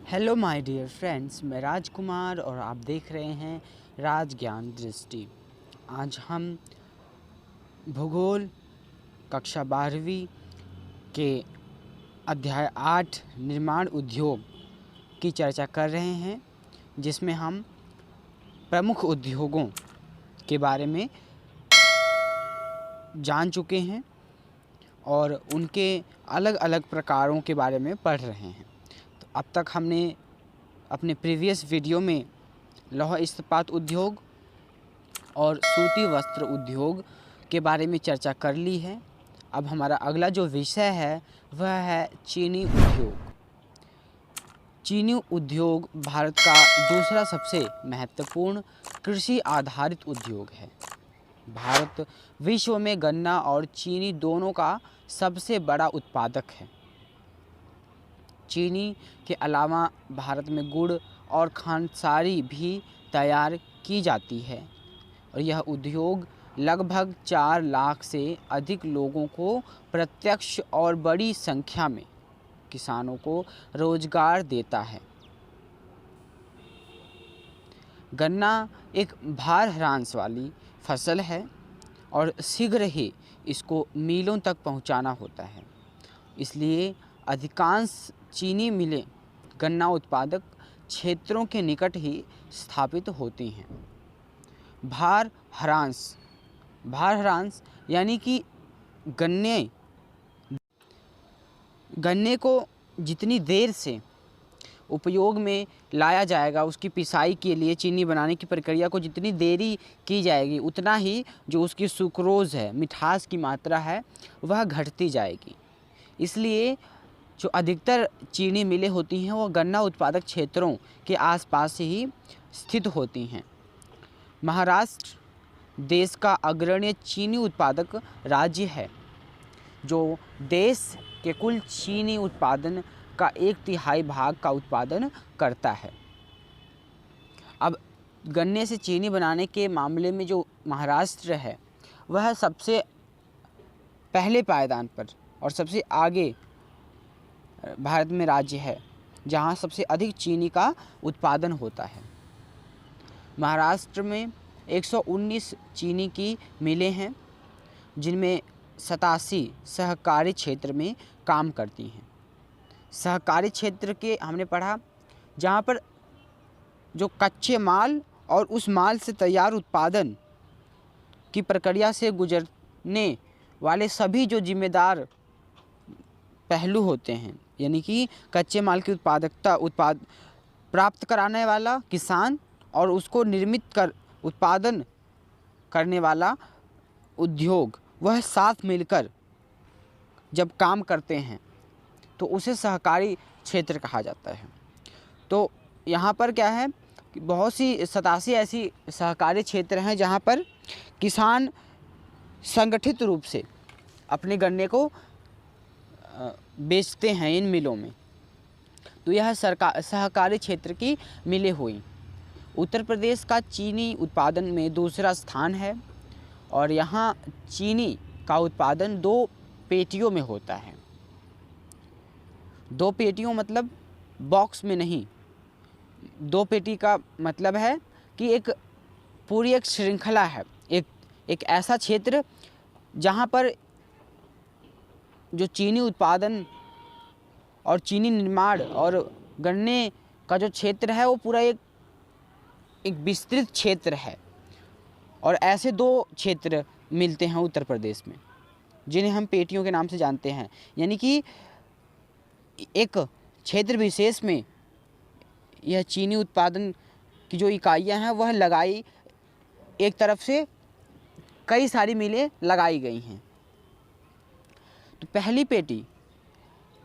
Hello my dear friends, मैं राजकुमार और आप देख रहे हैं राज ज्ञान दृष्टि। आज हम भूगोल कक्षा 12वीं के अध्याय 8 निर्माण उद्योग की चर्चा कर रहे हैं, जिसमें हम प्रमुख उद्योगों के बारे में जान चुके हैं और उनके अलग अलग प्रकारों के बारे में पढ़ रहे हैं। तो अब तक हमने अपने प्रीवियस वीडियो में लौह इस्पात उद्योग और सूती वस्त्र उद्योग के बारे में चर्चा कर ली है। अब हमारा अगला जो विषय है वह है चीनी उद्योग। चीनी उद्योग भारत का दूसरा सबसे महत्वपूर्ण कृषि आधारित उद्योग है। भारत विश्व में गन्ना और चीनी दोनों का सबसे बड़ा उत्पादक है। चीनी के अलावा भारत में गुड़ और खांडसारी भी तैयार की जाती है और यह उद्योग लगभग 4 लाख से अधिक लोगों को प्रत्यक्ष और बड़ी संख्या में किसानों को रोजगार देता है। गन्ना एक भार ह्रास वाली फसल है और शीघ्र ही इसको मिलों तक पहुंचाना होता है। इसलिए अधिकांश चीनी मिलें गन्ना उत्पादक क्षेत्रों के निकट ही स्थापित होती हैं। भार ह्रास यानी कि गन्ने को जितनी देर से उपयोग में लाया जाएगा, उसकी पिसाई के लिए चीनी बनाने की प्रक्रिया को जितनी देरी की जाएगी, उतना ही जो उसकी सुक्रोज है, मिठास की मात्रा है, वह घटती जाएगी। इसलिए जो अधिकतर चीनी मिलें होती हैं वह गन्ना उत्पादक क्षेत्रों के आसपास ही स्थित होती हैं। महाराष्ट्र देश का अग्रणी चीनी उत्पादक राज्य है, जो देश के कुल चीनी उत्पादन का 1/3 भाग का उत्पादन करता है। अब गन्ने से चीनी बनाने के मामले में जो महाराष्ट्र है वह सबसे पहले पायदान पर और सबसे आगे भारत में राज्य है, जहां सबसे अधिक चीनी का उत्पादन होता है। महाराष्ट्र में 119 चीनी की मिलें हैं, जिनमें 87 सहकारी क्षेत्र में काम करती हैं। सहकारी क्षेत्र के हमने पढ़ा जहाँ पर जो कच्चे माल और उस माल से तैयार उत्पादन की प्रक्रिया से गुजरने वाले सभी जो जिम्मेदार पहलू होते हैं, यानी कि कच्चे माल की उत्पाद प्राप्त कराने वाला किसान और उसको उत्पादन करने वाला उद्योग, वह साथ मिलकर जब काम करते हैं तो उसे सहकारी क्षेत्र कहा जाता है। तो यहाँ पर क्या है कि बहुत सी 87 ऐसी सहकारी क्षेत्र हैं जहाँ पर किसान संगठित रूप से अपने गन्ने को बेचते हैं इन मिलों में। तो यह सहकारी क्षेत्र की मिलें हुई। उत्तर प्रदेश का चीनी उत्पादन में दूसरा स्थान है और यहाँ चीनी का उत्पादन 2 पेटियों में होता है। 2 पेटियों मतलब बॉक्स में नहीं। 2 पेटी का मतलब है कि एक पूरी एक श्रृंखला है, एक ऐसा क्षेत्र जहाँ पर जो चीनी उत्पादन और चीनी निर्माण और गन्ने का जो क्षेत्र है वो पूरा एक विस्तृत क्षेत्र है। और ऐसे 2 क्षेत्र मिलते हैं उत्तर प्रदेश में, जिन्हें हम पेटियों के नाम से जानते हैं। यानी कि एक क्षेत्र विशेष में यह चीनी उत्पादन की जो इकाइयां हैं वह लगाई, एक तरफ से कई सारी मिलें लगाई गई हैं। तो पहली पेटी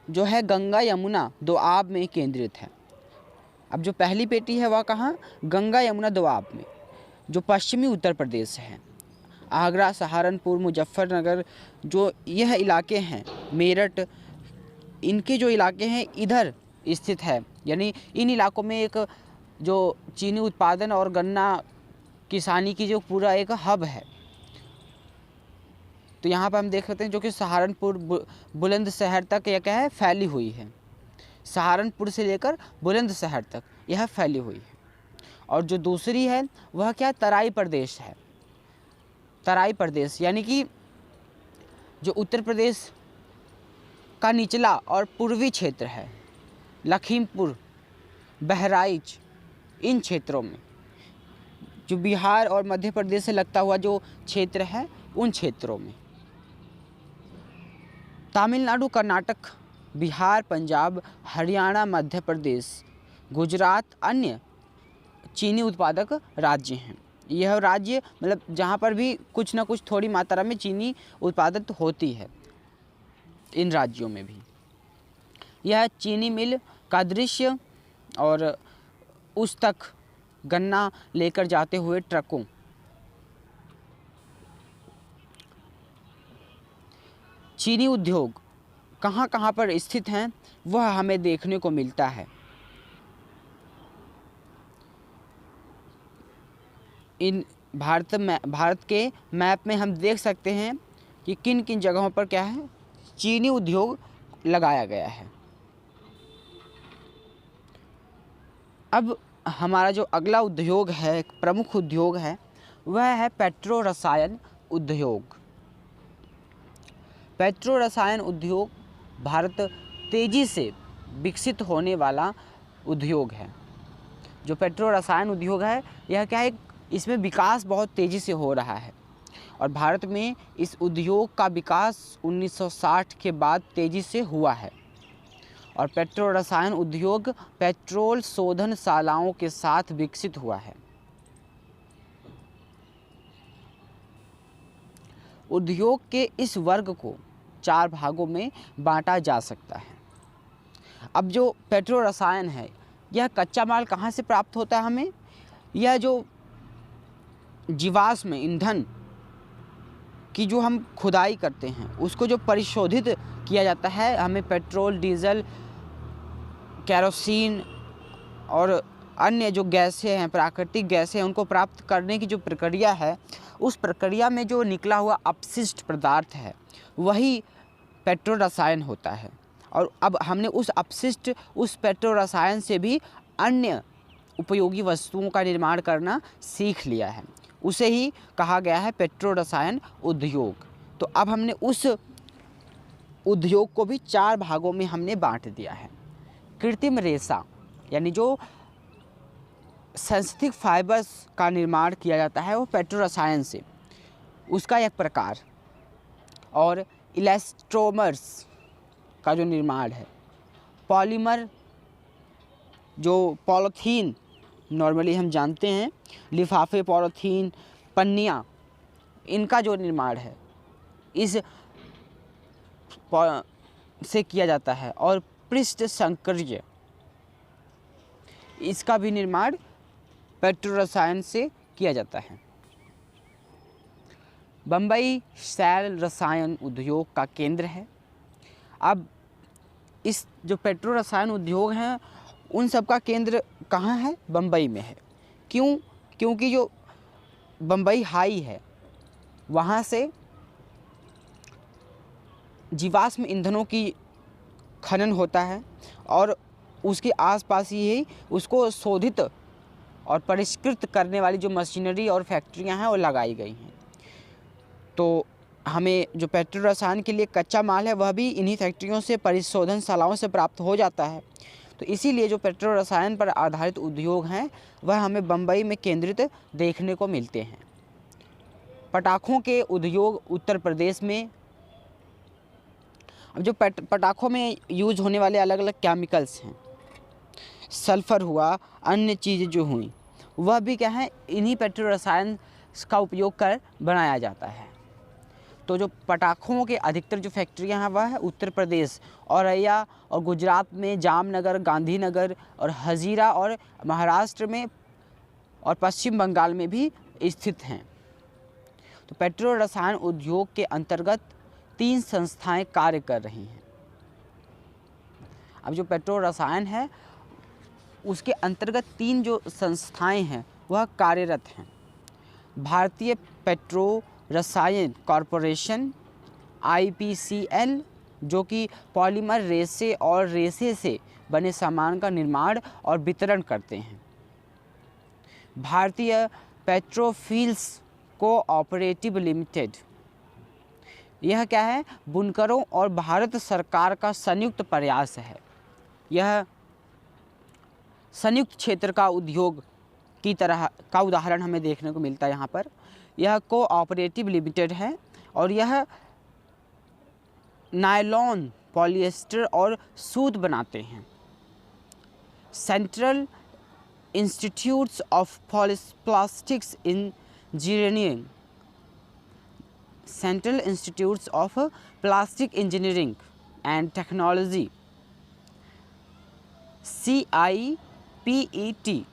जो है गंगा यमुना दोआब में केंद्रित है। अब जो पहली पेटी है वह कहाँ? गंगा यमुना दोआब में, जो पश्चिमी उत्तर प्रदेश है। आगरा, सहारनपुर, मुजफ्फरनगर जो यह इलाके हैं, मेरठ, इनके जो इलाके हैं इधर स्थित है। यानी इन इलाकों में एक जो चीनी उत्पादन और गन्ना किसानी की जो पूरा एक हब है। तो यहाँ पर हम देख सकते हैं जो कि सहारनपुर बुलंदशहर तक यह क्या है फैली हुई है। सहारनपुर से लेकर बुलंदशहर तक यह फैली हुई है। और जो दूसरी है वह क्या, तराई प्रदेश है। तराई प्रदेश यानी कि जो उत्तर प्रदेश का निचला और पूर्वी क्षेत्र है, लखीमपुर, बहराइच, इन क्षेत्रों में, जो बिहार और मध्य प्रदेश से लगता हुआ जो क्षेत्र है उन क्षेत्रों में। तमिलनाडु, कर्नाटक, बिहार, पंजाब, हरियाणा, मध्य प्रदेश, गुजरात अन्य चीनी उत्पादक राज्य हैं। यह राज्य मतलब जहाँ पर भी कुछ ना कुछ थोड़ी मात्रा में चीनी उत्पादित होती है, इन राज्यों में भी। यह चीनी मिल का दृश्य और उस तक गन्ना लेकर जाते हुए ट्रकों, चीनी उद्योग कहाँ कहाँ पर स्थित हैं वह हमें देखने को मिलता है। इन भारत के मैप में हम देख सकते हैं कि किन किन जगहों पर क्या है, चीनी उद्योग लगाया गया है। अब हमारा जो अगला उद्योग है, एक प्रमुख उद्योग है, वह है पेट्रो रसायन उद्योग। पेट्रो रसायन उद्योग भारत तेज़ी से विकसित होने वाला उद्योग है। जो पेट्रो रसायन उद्योग है यह क्या है, इसमें विकास बहुत तेज़ी से हो रहा है और भारत में इस उद्योग का विकास 1960 के बाद तेज़ी से हुआ है। और पेट्रो रसायन उद्योग पेट्रोल शोधनशालाओं के साथ विकसित हुआ है। उद्योग के इस वर्ग को 4 भागों में बांटा जा सकता है। अब जो पेट्रो रसायन है यह कच्चा माल कहाँ से प्राप्त होता है हमें, यह जो जीवाश्म ईंधन की जो हम खुदाई करते हैं उसको जो परिशोधित किया जाता है, हमें पेट्रोल, डीजल, केरोसिन और अन्य जो गैसें हैं, प्राकृतिक गैसें हैं, उनको प्राप्त करने की जो प्रक्रिया है, उस प्रक्रिया में जो निकला हुआ अपशिष्ट पदार्थ है वही पेट्रो रसायन होता है। और अब हमने उस पेट्रो रसायन से भी अन्य उपयोगी वस्तुओं का निर्माण करना सीख लिया है, उसे ही कहा गया है पेट्रो रसायन उद्योग। तो अब हमने उस उद्योग को भी 4 भागों में हमने बांट दिया है। कृत्रिम रेशा यानी जो सिंथेटिक फाइबर्स का निर्माण किया जाता है वो पेट्रो रसायन से, उसका एक प्रकार। और इलास्टोमर्स का जो निर्माण है, पॉलीमर, जो पॉलीथीन नॉर्मली हम जानते हैं, लिफाफे, पॉलीथीन, पन्नियाँ, इनका जो निर्माण है इस से किया जाता है। और पृष्ठ संकर्य, इसका भी निर्माण पेट्रो रसायन से किया जाता है। बम्बई सैल रसायन उद्योग का केंद्र है। अब इस जो पेट्रो रसायन उद्योग हैं उन सब का केंद्र कहाँ है, बम्बई में है। क्यों? क्योंकि जो बम्बई हाई है वहाँ से जीवाश्म ईंधनों की खनन होता है और उसके आसपास ही उसको शोधित और परिष्कृत करने वाली जो मशीनरी और फैक्ट्रियां हैं वो लगाई गई हैं। तो हमें जो पेट्रो रसायन के लिए कच्चा माल है वह भी इन्हीं फैक्ट्रियों से, परिशोधनशालाओं से प्राप्त हो जाता है। तो इसीलिए जो पेट्रो रसायन पर आधारित उद्योग हैं वह हमें बम्बई में केंद्रित देखने को मिलते हैं। पटाखों के उद्योग उत्तर प्रदेश में। अब जो पटाखों में यूज होने वाले अलग अलग केमिकल्स हैं, सल्फ़र हुआ, अन्य चीज़ें जो हुई, वह भी क्या है, इन्हीं पेट्रो रसायन का उपयोग कर बनाया जाता है। तो जो पटाखों के अधिकतर जो फैक्ट्रियां हैं वह है उत्तर प्रदेश, औरैया और गुजरात में जामनगर, गांधीनगर और हजीरा, और महाराष्ट्र में और पश्चिम बंगाल में भी स्थित हैं। तो पेट्रो रसायन उद्योग के अंतर्गत 3 संस्थाएं कार्य कर रही हैं। अब जो पेट्रो रसायन है उसके अंतर्गत 3 जो संस्थाएं हैं वह कार्यरत हैं। भारतीय पेट्रो रसायन कॉरपोरेशन IPCL, जो कि पॉलीमर रेशे और रेशे से बने सामान का निर्माण और वितरण करते हैं। भारतीय पेट्रोफिल्स कोऑपरेटिव लिमिटेड, यह क्या है? बुनकरों और भारत सरकार का संयुक्त प्रयास है। यह संयुक्त क्षेत्र का उद्योग की तरह का उदाहरण हमें देखने को मिलता है यहाँ पर। यह कोऑपरेटिव लिमिटेड है और यह नायलॉन, पॉलिएस्टर और सूत बनाते हैं। Central institutes of plastics engineering, central institutes of plastic engineering and technology, CIPET।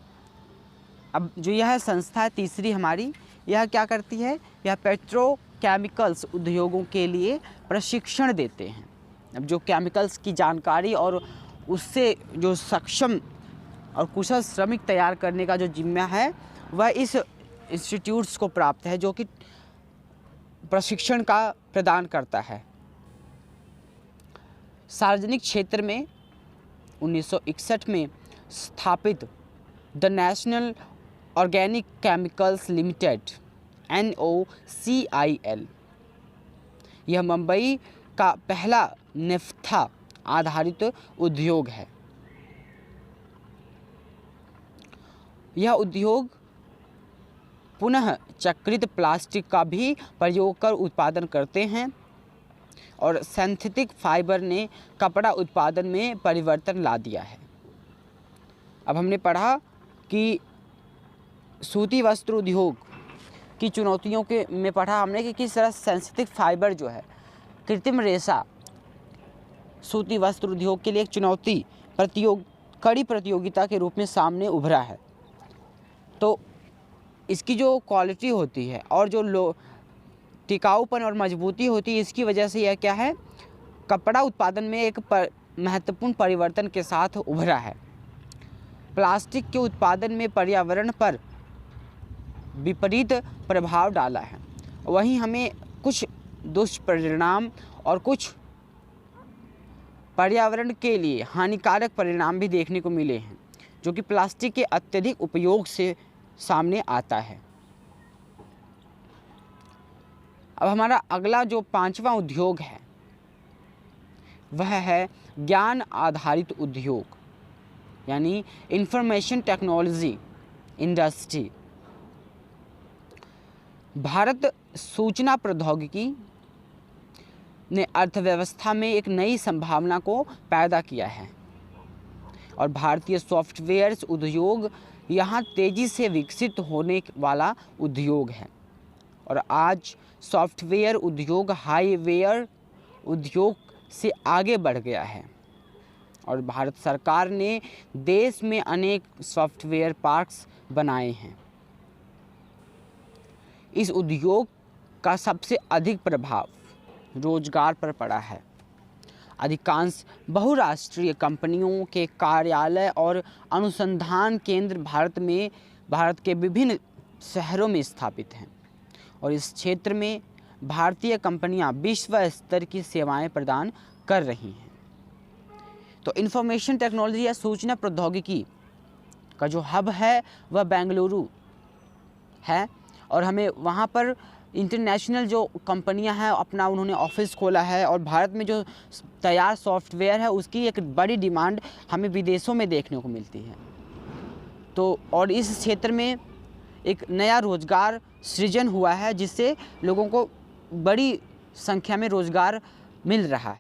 अब जो यह संस्था है तीसरी हमारी, यह क्या करती है? यह पेट्रोकेमिकल्स उद्योगों के लिए प्रशिक्षण देते हैं। अब जो केमिकल्स की जानकारी और उससे जो सक्षम और कुशल श्रमिक तैयार करने का जो जिम्मा है वह इस इंस्टीट्यूट्स को प्राप्त है, जो कि प्रशिक्षण का प्रदान करता है। सार्वजनिक क्षेत्र में 1961 में स्थापित the national organic chemicals limited, NOCIL, यह मुंबई का पहला नेफ्था आधारित उद्योग है। यह उद्योग पुनः चक्रित प्लास्टिक का भी प्रयोग कर उत्पादन करते हैं और सिंथेटिक फाइबर ने कपड़ा उत्पादन में परिवर्तन ला दिया है। अब हमने पढ़ा कि सूती वस्त्र उद्योग की चुनौतियों के में पढ़ा हमने कि किस तरह सिंथेटिक फाइबर जो है, कृत्रिम रेशा, सूती वस्त्र उद्योग के लिए एक चुनौती कड़ी प्रतियोगिता के रूप में सामने उभरा है। तो इसकी जो क्वालिटी होती है और जो टिकाऊपन और मजबूती होती है, इसकी वजह से यह क्या है? कपड़ा उत्पादन में एक महत्वपूर्ण परिवर्तन के साथ उभरा है। प्लास्टिक के उत्पादन में पर्यावरण पर विपरीत प्रभाव डाला है। वहीं हमें कुछ दुष्परिणाम और कुछ पर्यावरण के लिए हानिकारक परिणाम भी देखने को मिले हैं, जो कि प्लास्टिक के अत्यधिक उपयोग से सामने आता है। अब हमारा अगला जो पांचवा उद्योग है वह है ज्ञान आधारित उद्योग, यानी इंफॉर्मेशन टेक्नोलॉजी इंडस्ट्री। भारत सूचना प्रौद्योगिकी ने अर्थव्यवस्था में एक नई संभावना को पैदा किया है और भारतीय सॉफ्टवेयर उद्योग यहाँ तेज़ी से विकसित होने वाला उद्योग है। और आज सॉफ्टवेयर उद्योग हार्डवेयर उद्योग से आगे बढ़ गया है और भारत सरकार ने देश में अनेक सॉफ्टवेयर पार्क्स बनाए हैं। इस उद्योग का सबसे अधिक प्रभाव रोजगार पर पड़ा है। अधिकांश बहुराष्ट्रीय कंपनियों के कार्यालय और अनुसंधान केंद्र भारत के विभिन्न शहरों में स्थापित हैं और इस क्षेत्र में भारतीय कंपनियां विश्व स्तर की सेवाएं प्रदान कर रही हैं। तो इंफॉर्मेशन टेक्नोलॉजी या सूचना प्रौद्योगिकी का जो हब है वह बेंगलुरु है और हमें वहाँ पर इंटरनेशनल जो कंपनियां हैं अपना उन्होंने ऑफिस खोला है और भारत में जो तैयार सॉफ्टवेयर है उसकी एक बड़ी डिमांड हमें विदेशों में देखने को मिलती है। तो और इस क्षेत्र में एक नया रोज़गार सृजन हुआ है जिससे लोगों को बड़ी संख्या में रोज़गार मिल रहा है।